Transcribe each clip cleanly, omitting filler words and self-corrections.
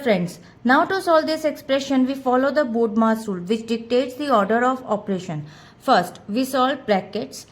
Friends, now to solve this expression, we follow the Bodmas rule which dictates the order of operation. First, we solve brackets,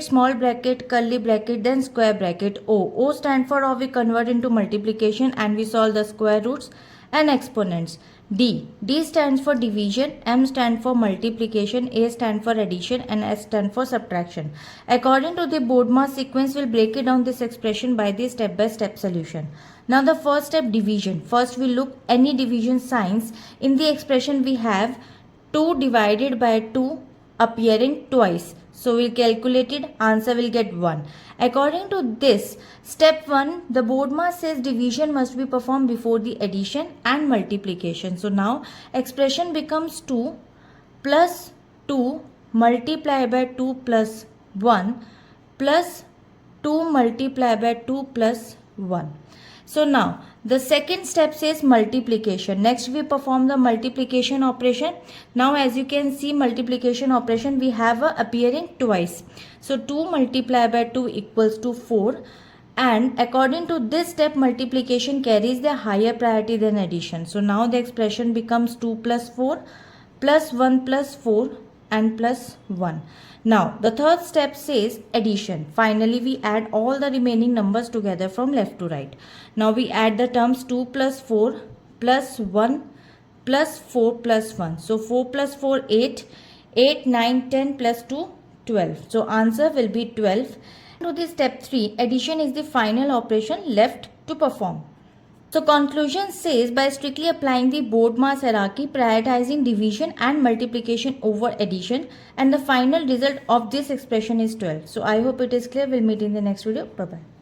small bracket, curly bracket, then square bracket O. O stand for or we convert into multiplication and we solve the square roots and exponents. D. D stands for division, M stands for multiplication, A stands for addition and S stands for subtraction. According to the Bodmas sequence, we'll break it down this expression by the step-by-step solution. Now the first step, division. First we look any division signs. In the expression we have 2 divided by 2 appearing twice. So we'll calculate it, answer will get 1. According to this, step 1, the Bodmas says division must be performed before the addition and multiplication. So now expression becomes 2 plus 2 multiplied by 2 plus 1 plus 2 multiplied by 2 plus 1. So now the second step says multiplication. Next we perform the multiplication operation. Now as you can see, multiplication operation we have appearing twice. So 2 multiplied by 2 equals to 4. And according to this step, multiplication carries the higher priority than addition. So now the expression becomes 2 plus 4 plus 1 plus 4 and plus 1. Now the third step says addition. Finally we add all the remaining numbers together from left to right. Now we add the terms 2 plus 4 plus 1 plus 4 plus 1. So 4 plus 4 8, 8 9 10 plus 2 12. So answer will be 12. To this step 3, addition is the final operation left to perform. So conclusion says by strictly applying the Bodmas hierarchy, prioritizing division and multiplication over addition, and the final result of this expression is 12. So I hope it is clear. We'll meet in the next video. Bye bye.